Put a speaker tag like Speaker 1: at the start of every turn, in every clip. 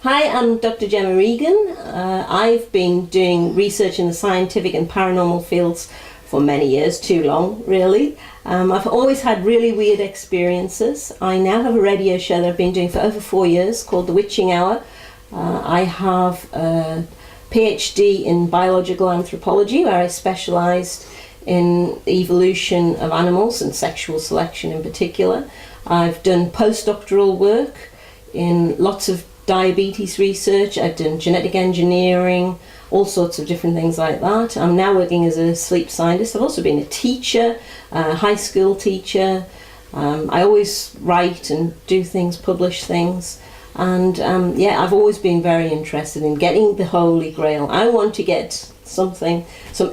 Speaker 1: Hi, I'm Dr. Gemma Regan. I've been doing research in the scientific and paranormal fields for many years, too long, really. I've always had really weird experiences. I now have a radio show that I've been doing for over 4 years called The Witching Hour. I have a PhD in biological anthropology, where I specialised in the evolution of animals and sexual selection in particular. I've done postdoctoral work in lots of diabetes research. I've done genetic engineering, all sorts of different things like that. I'm now working as a sleep scientist. I've also been a teacher, a high school teacher. I always write and do things, publish things. And yeah, I've always been very interested in getting the Holy Grail. I want to get some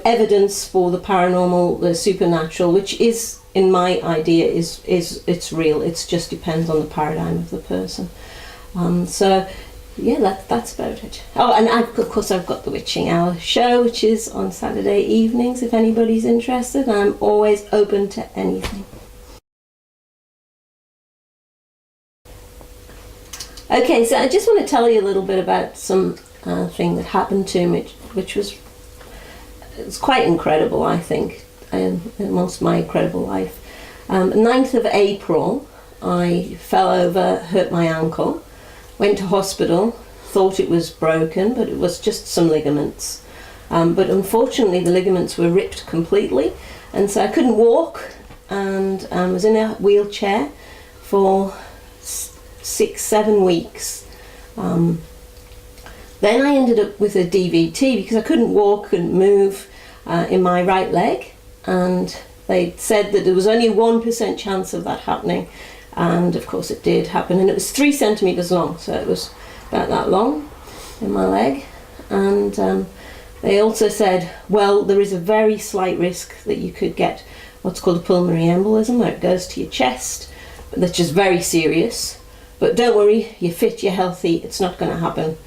Speaker 1: evidence for the paranormal, the supernatural, which is, in my idea, it's real. It just depends on the paradigm of the person. So yeah, that's about it. Oh, and of course I've got the Witching Hour show, which is on Saturday evenings if anybody's interested. I'm always open to anything. Okay, so I just want to tell you a little bit about some thing that happened to me, which was quite incredible, I think, amongst my incredible life. 9th of April, I fell over, hurt my ankle, went to hospital, thought it was broken, but it was just some ligaments. But unfortunately, the ligaments were ripped completely, and so I couldn't walk, and was in a wheelchair for 6-7 weeks. Then I ended up with a DVT because I couldn't walk, couldn't move in my right leg, and they said that there was only a 1% chance of that happening, and of course it did happen, and it was 3 centimetres long, so it was about that long in my leg. And they also said, well, there is a very slight risk that you could get what's called a pulmonary embolism, where it goes to your chest, but that's just very serious. But don't worry, you're fit, you're healthy, it's not going to happen.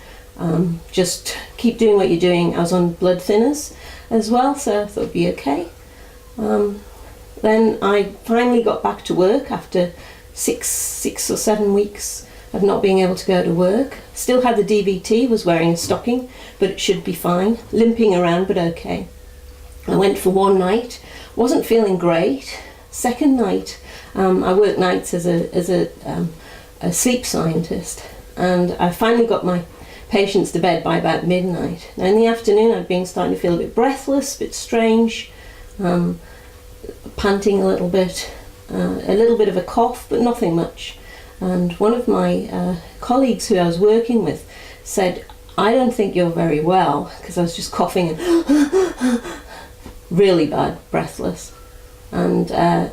Speaker 1: Just keep doing what you're doing. I was on blood thinners as well, so I thought it'd be okay. Then I finally got back to work after 6 or 7 weeks of not being able to go to work. Still had the DVT, was wearing a stocking, but it should be fine. Limping around, but okay. I went for one night, wasn't feeling great. Second night, I work nights as a sleep scientist, and I finally got my patients to bed by about midnight. Now in the afternoon I'd been starting to feel a bit breathless, a bit strange, panting a little bit of a cough, but nothing much. And one of my colleagues who I was working with said, I don't think you're very well, because I was just coughing and really bad, breathless. And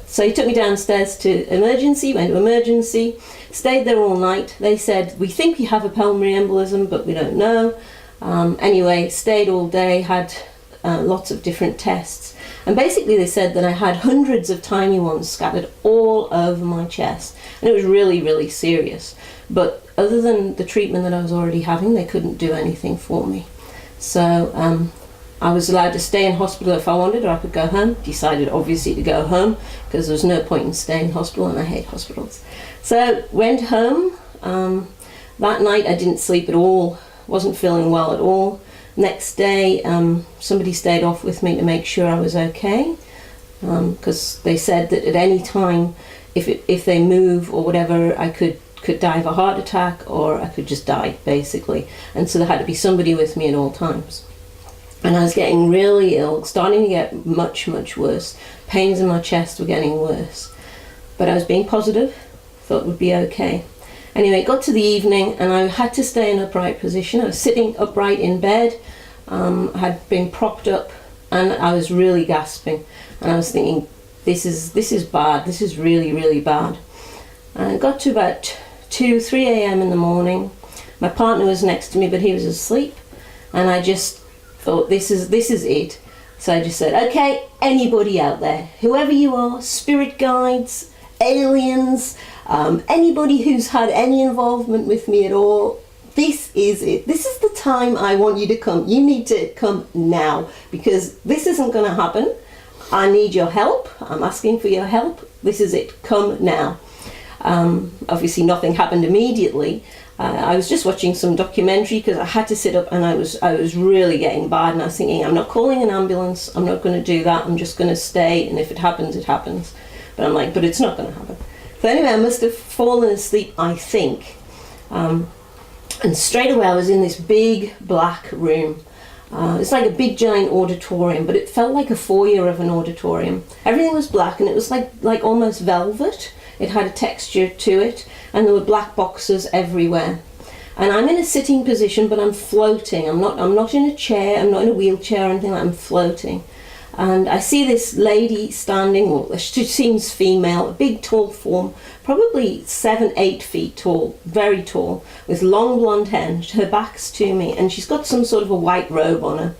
Speaker 1: so he took me downstairs to emergency, went to emergency, stayed there all night. They said, we think you have a pulmonary embolism, but we don't know. Anyway, stayed all day, had lots of different tests. And basically they said that I had hundreds of tiny ones scattered all over my chest. And it was really, really serious. But other than the treatment that I was already having, they couldn't do anything for me. So I was allowed to stay in hospital if I wanted, or I could go home. Decided obviously to go home because there was no point in staying in hospital, and I hate hospitals. So went home. That night I didn't sleep at all, wasn't feeling well at all. Next day somebody stayed off with me to make sure I was okay, because they said that at any time if they move or whatever, I could die of a heart attack, or I could just die basically. And so there had to be somebody with me at all times. And I was getting really ill, starting to get much, much worse. Pains in my chest were getting worse. But I was being positive, thought it would be okay. Anyway, it got to the evening and I had to stay in an upright position. I was sitting upright in bed, had been propped up, and I was really gasping. And I was thinking, this is bad, this is really, really bad. And it got to about 2-3 a.m. in the morning. My partner was next to me, but he was asleep. And I just thought, this is it. So I just said, okay, anybody out there, whoever you are, spirit guides, aliens, anybody who's had any involvement with me at all, this is it. This is the time I want you to come. You need to come now, because this isn't going to happen. I need your help. I'm asking for your help. This is it. Come now. Obviously nothing happened immediately, I was just watching some documentary because I had to sit up, and I was really getting bad, and I was thinking, I'm not calling an ambulance, I'm not going to do that, I'm just going to stay, and if it happens, it happens. But I'm like, but it's not going to happen. So anyway, I must have fallen asleep, I think. And straight away I was in this big black room. It's like a big giant auditorium, but it felt like a foyer of an auditorium. Everything was black, and it was like almost velvet. It had a texture to it, and there were black boxes everywhere. And I'm in a sitting position, but I'm floating. I'm not in a chair, I'm not in a wheelchair or anything like that. I'm floating. And I see this lady standing, well, she seems female, a big tall form, probably 7-8 feet tall, very tall, with long blonde hair. Her back's to me, and she's got some sort of a white robe on her.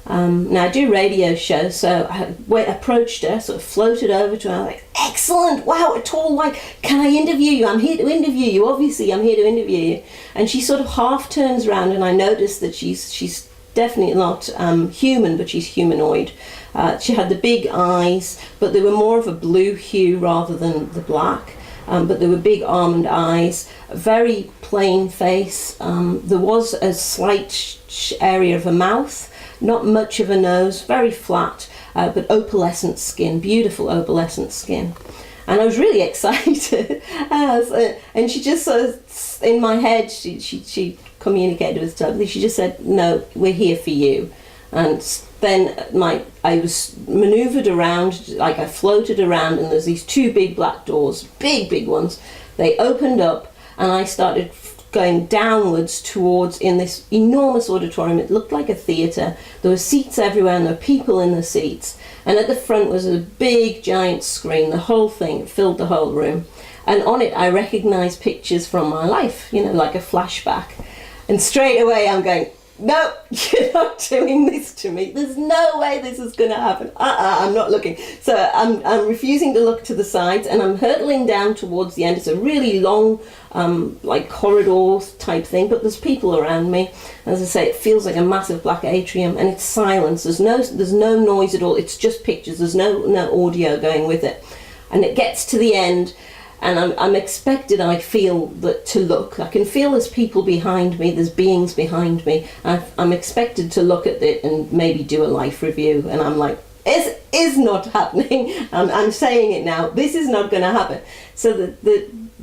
Speaker 1: Now I do radio shows, so I approached her, sort of floated over to her, like, excellent, wow, a tall white, can I interview you? I'm here to interview you, obviously I'm here to interview you. And she sort of half turns around, and I noticed that she's definitely not human, but she's humanoid. She had the big eyes, but they were more of a blue hue rather than the black. But they were big almond eyes, a very plain face. There was a slight area of a mouth, not much of a nose, very flat, but opalescent skin, beautiful opalescent skin. And I was really excited. And she just sort of, in my head, she communicated with telepathy. She just said, no, we're here for you. And then I was manoeuvred around, like I floated around, and there's these two big black doors, big ones. They opened up, and I started going downwards towards, in this enormous auditorium. It looked like a theatre. There were seats everywhere, and there were people in the seats. And at the front was a big giant screen. The whole thing filled the whole room. And on it I recognised pictures from my life, like a flashback. And straight away I'm going, no, you're not doing this to me. There's no way this is going to happen. I'm not looking. So I'm refusing to look to the sides, and I'm hurtling down towards the end. It's a really long, like corridor type thing, but there's people around me. As I say, it feels like a massive black atrium, and it's silence. There's no noise at all. It's just pictures. There's no audio going with it. And it gets to the end, and I'm expected, I feel, that to look. I can feel there's people behind me, there's beings behind me. I'm expected to look at it and maybe do a life review. And I'm like, is not happening. I'm saying it now. This is not going to happen. So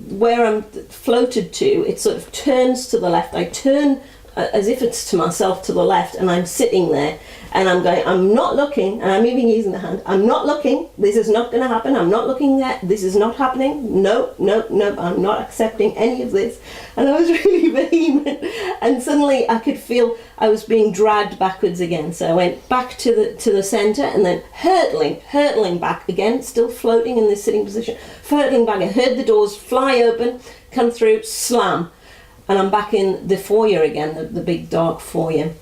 Speaker 1: where I'm floated to, it sort of turns to the left. I turn as if it's to myself to the left, and I'm sitting there, and I'm going, I'm not looking, and I'm even using the hand, I'm not looking, this is not going to happen, I'm not looking there, this is not happening, no, I'm not accepting any of this. And I was really vehement, and suddenly I could feel I was being dragged backwards again. So I went back to the centre, and then hurtling back again, still floating in this sitting position, hurtling back. I heard the doors fly open, come through, slam. And I'm back in the foyer again, the big dark foyer.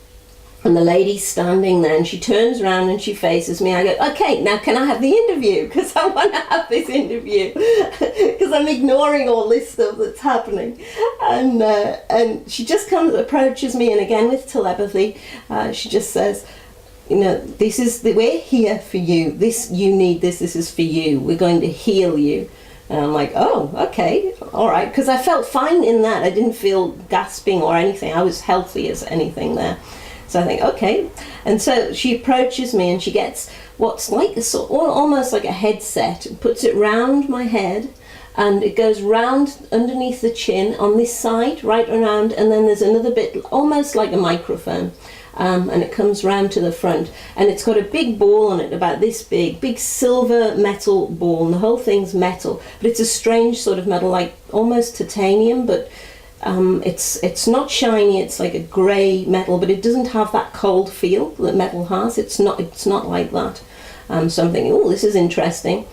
Speaker 1: And the lady's standing there, and she turns around and she faces me. I go, okay, now can I have the interview? Because I want to have this interview. Because I'm ignoring all this stuff that's happening. And she just approaches me, and again with telepathy, she just says, we're here for you. You need this is for you. We're going to heal you. And I'm like, oh, okay, all right. Because I felt fine in that. I didn't feel gasping or anything. I was healthy as anything there. So I think, okay. And so she approaches me, and she gets what's like almost like a headset, and puts it round my head, and it goes round underneath the chin on this side, right around, and then there's another bit, almost like a microphone. And it comes round to the front, and it's got a big ball on it, about this big silver metal ball, and the whole thing's metal, but it's a strange sort of metal, like almost titanium, but it's not shiny. It's like a grey metal, but it doesn't have that cold feel that metal has. It's not like that. So I'm thinking, oh, this is interesting.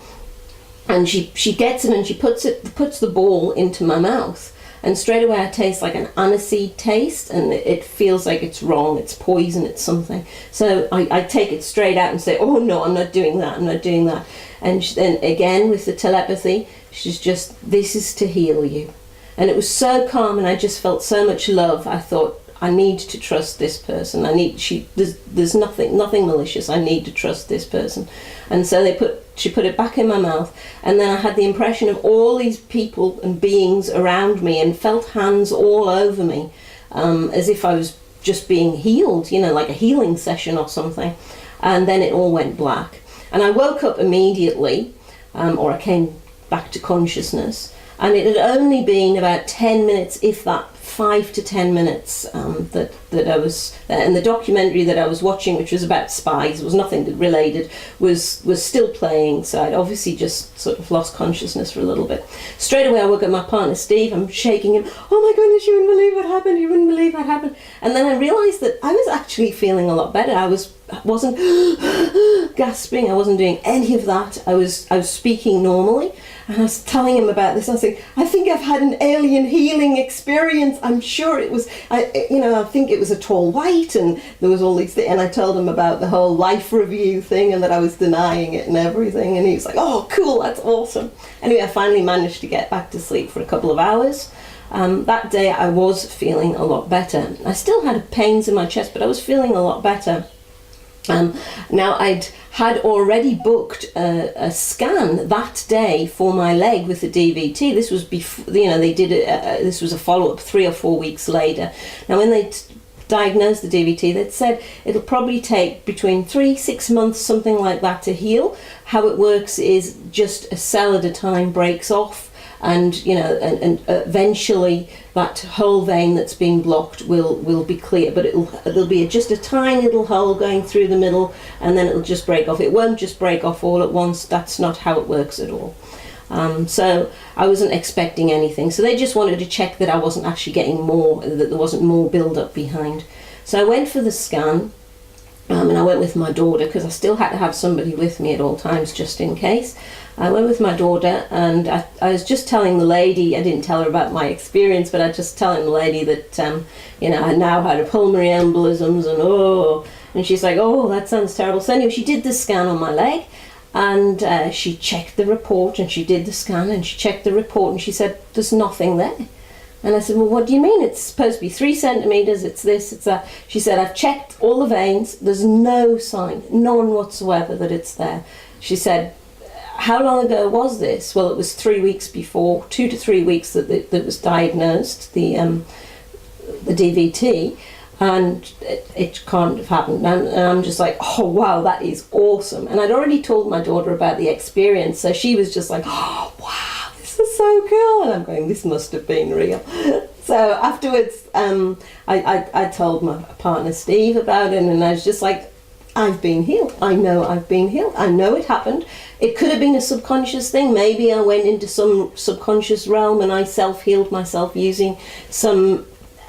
Speaker 1: And she gets it, and she puts the ball into my mouth. And straight away I taste like an aniseed taste, and it feels like it's wrong, it's poison, it's something. So I take it straight out and say, oh no, I'm not doing that. And then again with the telepathy, she's just, this is to heal you. And it was so calm, and I just felt so much love. I thought, I need to trust this person. There's nothing malicious. I need to trust this person. And so they put she put it back in my mouth, and then I had the impression of all these people and beings around me, and felt hands all over me, as if I was just being healed, you know, like a healing session or something. And then it all went black. And I woke up immediately, or I came back to consciousness, and it had only been about 10 minutes, if that, 5 to 10 minutes, that I was, and the documentary that I was watching, which was about spies, was nothing related, was still playing, so I'd obviously just sort of lost consciousness for a little bit. Straight away I woke up my partner Steve, I'm shaking him, oh my goodness, you wouldn't believe what happened, you wouldn't believe what happened. And then I realised that I was actually feeling a lot better. I wasn't gasping, I wasn't doing any of that, I was speaking normally. And I was telling him about this. I was saying, I think I've had an alien healing experience. I'm sure it was, I think it was a tall white, and there was all these things. And I told him about the whole life review thing, and that I was denying it and everything. And he was like, oh, cool, that's awesome. Anyway, I finally managed to get back to sleep for a couple of hours. That day I was feeling a lot better. I still had pains in my chest, but I was feeling a lot better. Now I'd had already booked a scan that day for my leg with the DVT. This was before, you know, they did it. This was a follow-up 3 or 4 weeks later. Now when they diagnosed the DVT, they'd said it'll probably take between 3-6 months, something like that, to heal. How it works is just a cell at a time breaks off, and you know, and eventually that whole vein that's been blocked will be clear, but it'll be just a tiny little hole going through the middle, and then it'll just break off. It won't just break off all at once. That's not how it works at all. So I wasn't expecting anything. So they just wanted to check that I wasn't actually getting more, that there wasn't more build up behind. So I went for the scan. And I went with my daughter, because I still had to have somebody with me at all times just in case. I went with my daughter, and I was just telling the lady, I didn't tell her about my experience, but I just telling the lady that, I now had a pulmonary embolisms, and she's like, oh, that sounds terrible. So anyway, she did the scan on my leg, and she checked the report, and she did the scan, and she checked the report, and she said, there's nothing there. And I said, well, what do you mean? It's supposed to be 3 centimetres, it's this, it's that. She said, I've checked all the veins, there's no sign, none whatsoever that it's there. She said, how long ago was this? Well, it was 3 weeks before, 2 to 3 weeks that was diagnosed, the DVT, and it can't have happened. And I'm just like, oh, wow, that is awesome. And I'd already told my daughter about the experience, so she was just like, oh, wow. This is so cool, and I'm going, this must have been real. So afterwards, I told my partner Steve about it, and I was just like, I've been healed. I know I've been healed. I know it happened. It could have been a subconscious thing. Maybe I went into some subconscious realm and I self-healed myself using some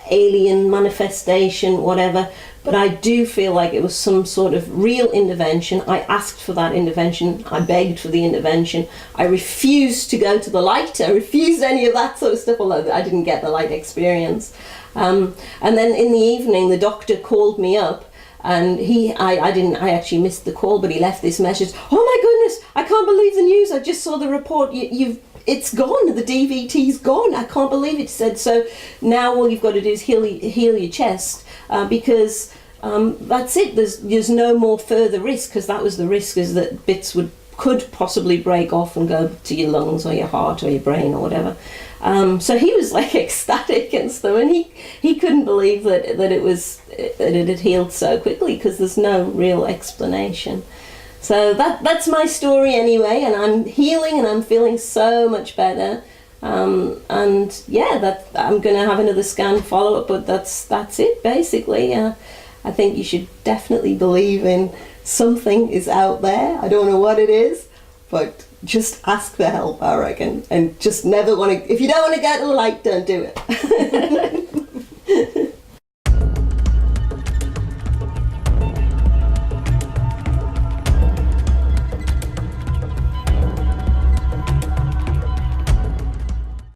Speaker 1: alien manifestation, whatever. But I do feel like it was some sort of real intervention. I asked for that intervention. I begged for the intervention. I refused to go to the light. I refused any of that sort of stuff, although I didn't get the light experience. And then in the evening, the doctor called me up, and I actually missed the call, but he left this message. Oh my goodness, I can't believe the news. I just saw the report. It's gone. The DVT's gone. I can't believe it. He said, so now all you've got to do is heal your chest, because that's it. There's no more further risk, because that was the risk, is that bits could possibly break off and go to your lungs or your heart or your brain or whatever. So he was like ecstatic and stuff, and he couldn't believe that it had healed so quickly, because there's no real explanation. So that's my story anyway, and I'm healing and I'm feeling so much better. And yeah, I'm going to have another scan follow up, but that's it basically. I think you should definitely believe in something is out there. I don't know what it is, but just ask for help, I reckon, and just never want to. If you don't want to go to the light, don't do it.